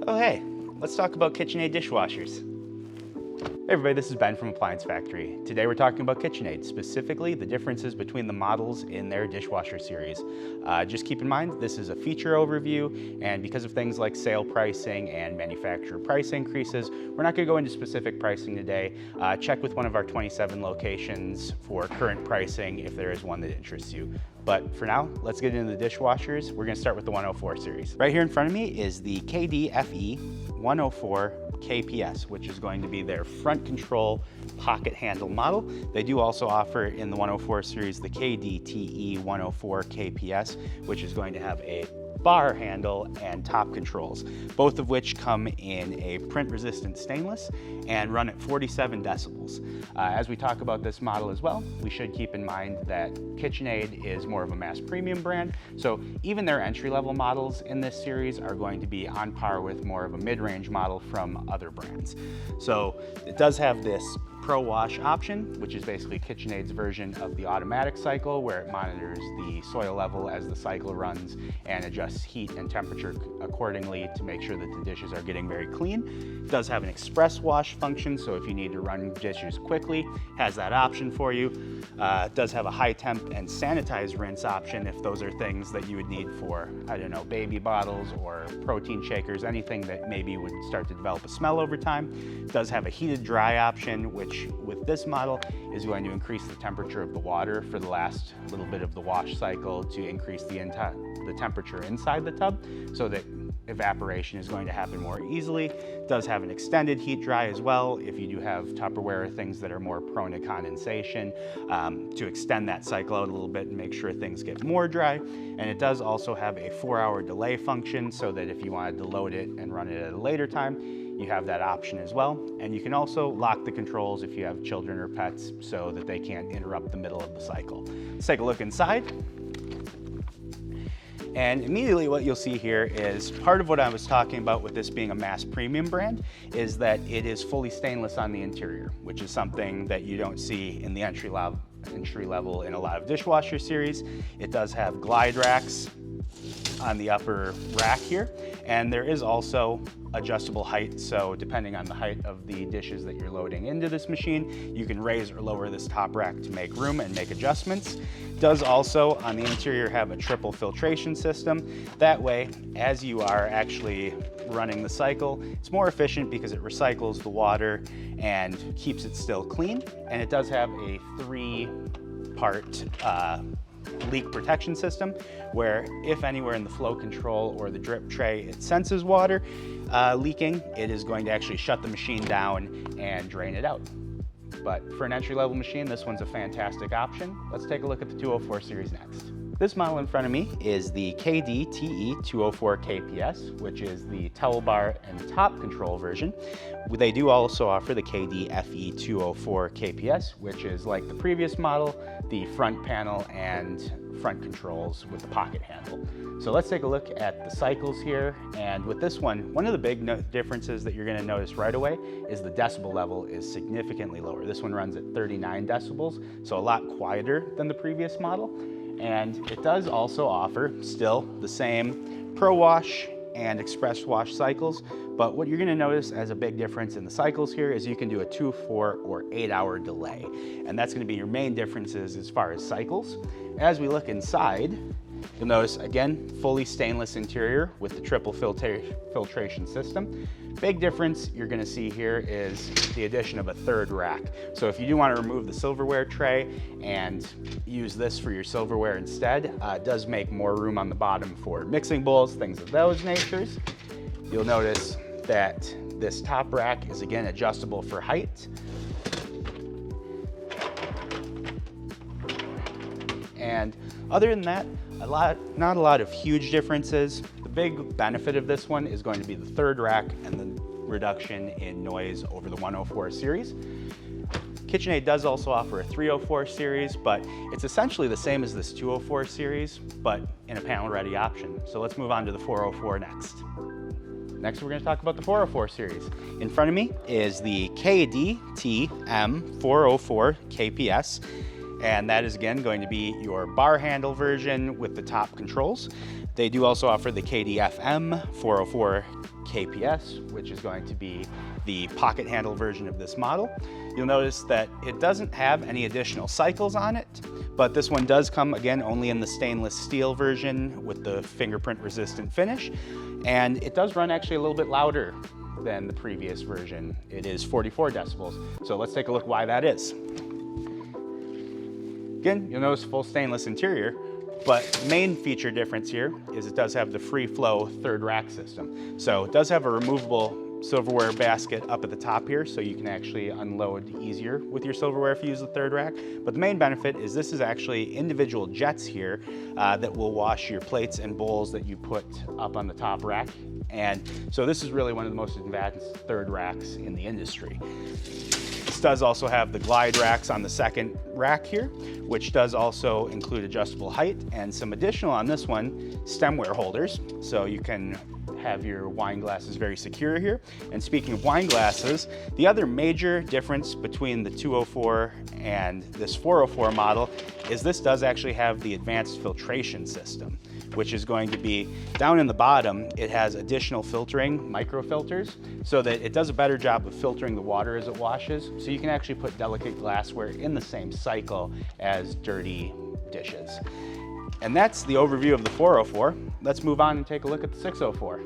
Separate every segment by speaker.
Speaker 1: Oh hey, let's talk about KitchenAid dishwashers. Hey everybody, this is Ben from Appliance Factory. Today we're talking about KitchenAid, specifically the differences between the models in their dishwasher series. Just keep in mind, this is a feature overview, and because of things like sale pricing and manufacturer price increases, we're not going to go into specific pricing today. Check with one of our 27 locations for current pricing if there is one that interests you. But for now, let's get into the dishwashers. We're going to start with the 104 series. Right here in front of me is the KDFE 104 KPS, which is going to be their front control pocket handle model. They do also offer in the 104 series the KDTE 104 KPS, which is going to have a bar handle and top controls, both of which come in a print resistant stainless and run at 47 decibels. As we talk about this model as well, we should keep in mind that KitchenAid is more of a mass premium brand, so even their entry-level models in this series are going to be on par with more of a mid-range model from other brands. So it does have this Pro Wash option, which is basically KitchenAid's version of the automatic cycle, where it monitors the soil level as the cycle runs and adjusts heat and temperature accordingly to make sure that the dishes are getting very clean. It does have an express wash function, so if you need to run dishes quickly, has that option for you. It does have a high temp and sanitize rinse option if those are things that you would need for, I don't know, baby bottles or protein shakers, anything that maybe would start to develop a smell over time. It does have a heated dry option, which with this model is going to increase the temperature of the water for the last little bit of the wash cycle to increase the temperature inside the tub so that evaporation is going to happen more easily. It does have an extended heat dry as well if you do have Tupperware, things that are more prone to condensation, to extend that cycle out a little bit and make sure things get more dry. And it does also have a 4-hour delay function so that if you wanted to load it and run it at a later time, you have that option as well. And you can also lock the controls if you have children or pets so that they can't interrupt the middle of the cycle. Let's take a look inside. And immediately what you'll see here is part of what I was talking about with this being a mass premium brand is that it is fully stainless on the interior, which is something that you don't see in the entry level in a lot of dishwasher series. It does have glide racks on the upper rack here, and there is also adjustable height, so depending on the height of the dishes that you're loading into this machine, you can raise or lower this top rack to make room and make adjustments. It does also on the interior have a triple filtration system. That way, as you are actually running the cycle, it's more efficient because it recycles the water and keeps it still clean. And it does have a 3-part leak protection system where if anywhere in the flow control or the drip tray it senses water leaking, it is going to actually shut the machine down and drain it out. But for an entry-level machine, this one's a fantastic option. Let's take a look at the 204 series next. This model in front of me is the KDTE 204 KPS, which is the towel bar and top control version. They do also offer the KDFE 204 KPS, which is like the previous model, the front panel and front controls with the pocket handle. So let's take a look at the cycles here. And with this one of the big differences that you're going to notice right away is the decibel level is significantly lower. This one runs at 39 decibels, so a lot quieter than the previous model. And it does also offer still the same Pro Wash and Express Wash cycles, but what you're going to notice as a big difference in the cycles here is you can do a 2, 4, or 8-hour delay, and that's going to be your main differences as far as cycles. As we look inside, you'll notice again fully stainless interior with the triple filtration system. Big difference you're going to see here is the addition of a 3rd rack. So if you do want to remove the silverware tray and use this for your silverware instead, it does make more room on the bottom for mixing bowls, things of those natures. You'll notice that this top rack is again adjustable for height. And other than that, not a lot of huge differences. The big benefit of this one is going to be the 3rd rack and the reduction in noise over the 104 series. KitchenAid does also offer a 304 series, but it's essentially the same as this 204 series, but in a panel-ready option. So let's move on to the 404 next. Next, we're going to talk about the 404 series. In front of me is the KDTM 404 KPS. And that is again going to be your bar handle version with the top controls. They do also offer the KDFM 404 KPS, which is going to be the pocket handle version of this model. You'll notice that it doesn't have any additional cycles on it, but this one does come again only in the stainless steel version with the fingerprint resistant finish, and it does run actually a little bit louder than the previous version. It is 44 decibels. So let's take a look why that is. Again, you'll notice full stainless interior, but the main feature difference here is it does have the free flow third rack system. So it does have a removable silverware basket up at the top here, so you can actually unload easier with your silverware if you use the third rack. But the main benefit is this is actually individual jets here that will wash your plates and bowls that you put up on the top rack. And so this is really one of the most advanced third racks in the industry. This does also have the glide racks on the second rack here, which does also include adjustable height, and some additional on this one, stemware holders. So you can have your wine glasses very secure here. And speaking of wine glasses, the other major difference between the 204 and this 404 model is this does actually have the advanced filtration system, which is going to be down in the bottom. It has additional filtering, microfilters, so that it does a better job of filtering the water as it washes. So you can actually put delicate glassware in the same cycle as dirty dishes. And that's the overview of the 404. Let's move on and take a look at the 604.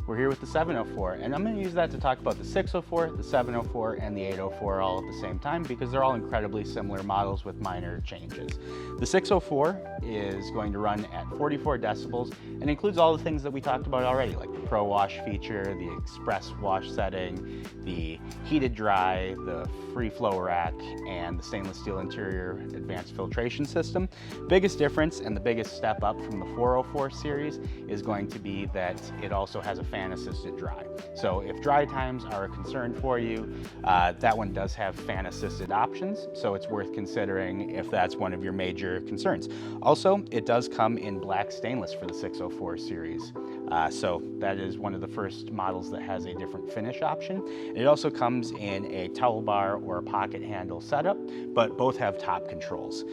Speaker 1: We're here with the 704, and I'm going to use that to talk about the 604, the 704, and the 804 all at the same time because they're all incredibly similar models with minor changes. The 604 is going to run at 44 decibels and includes all the things that we talked about already, like the Pro Wash feature, the Express Wash setting, the heated dry, the free flow rack, and the stainless steel interior advanced filtration system. Biggest difference and the biggest step up from the 404 series is going to be that it also has a fan assisted dry. So if dry times are a concern for you, that one does have fan assisted options, so it's worth considering if that's one of your major concerns. Also, it does come in black stainless for the 604 series. So that is one of the first models that has a different finish option. It also comes in a towel bar or a pocket handle setup, but both have top controls.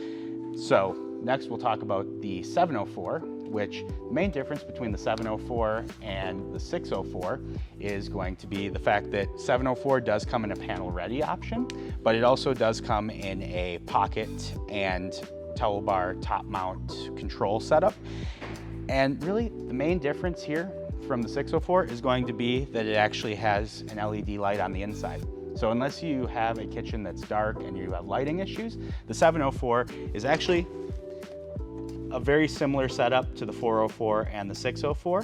Speaker 1: So next we'll talk about the 704, which the main difference between the 704 and the 604 is going to be the fact that 704 does come in a panel ready option, but it also does come in a pocket and towel bar top mount control setup. And really the main difference here from the 604 is going to be that it actually has an LED light on the inside. So unless you have a kitchen that's dark and you have lighting issues, the 704 is actually a very similar setup to the 404 and the 604.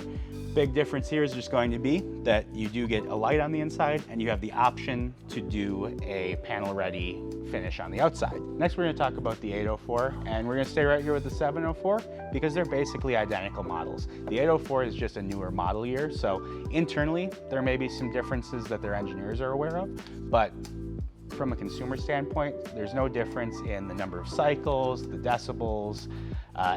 Speaker 1: Big difference here is just going to be that you do get a light on the inside and you have the option to do a panel ready finish on the outside. Next, we're going to talk about the 804, and we're going to stay right here with the 704 because they're basically identical models. The 804 is just a newer model year, so internally there may be some differences that their engineers are aware of, but from a consumer standpoint, there's no difference in the number of cycles, the decibels,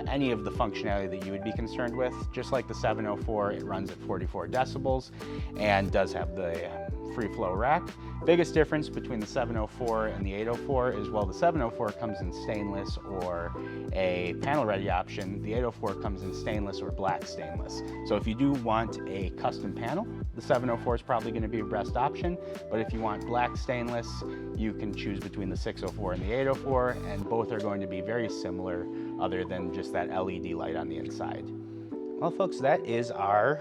Speaker 1: any of the functionality that you would be concerned with. Just like the 704, it runs at 44 decibels and does have the free flow rack. Biggest difference between the 704 and the 804 is while the 704 comes in stainless or a panel ready option, the 804 comes in stainless or black stainless. So if you do want a custom panel, the 704 is probably going to be your best option, but if you want black stainless, you can choose between the 604 and the 804, and both are going to be very similar other than just that LED light on the inside. Well folks, that is our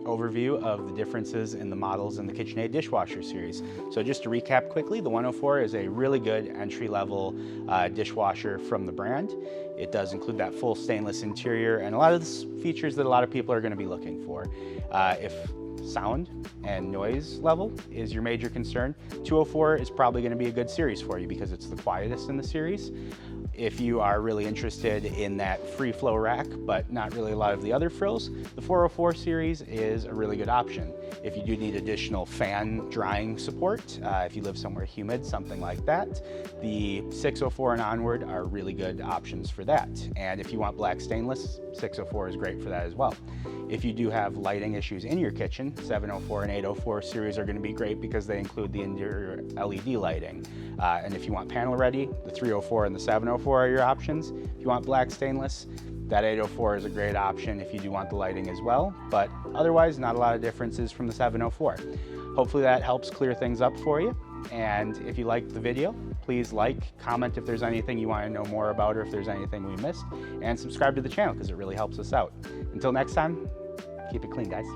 Speaker 1: overview of the differences in the models in the KitchenAid Dishwasher series. So just to recap quickly, the 104 is a really good entry-level dishwasher from the brand. It does include that full stainless interior and a lot of the features that a lot of people are going to be looking for. If sound and noise level is your major concern, 204 is probably going to be a good series for you because it's the quietest in the series. If you are really interested in that free flow rack, but not really a lot of the other frills, the 404 series is a really good option. If you do need additional fan drying support, if you live somewhere humid, something like that, the 604 and onward are really good options for that. And if you want black stainless, 604 is great for that as well. If you do have lighting issues in your kitchen, 704 and 804 series are going to be great because they include the interior LED lighting. And if you want panel ready, the 304 and the 704 are your options. If you want black stainless, That 804 is a great option if you do want the lighting as well, but otherwise not a lot of differences from the 704. Hopefully that helps clear things up for you. And if you liked the video, please like, comment if there's anything you want to know more about or if there's anything we missed, and subscribe to the channel because it really helps us out. Until next time, keep it clean, guys.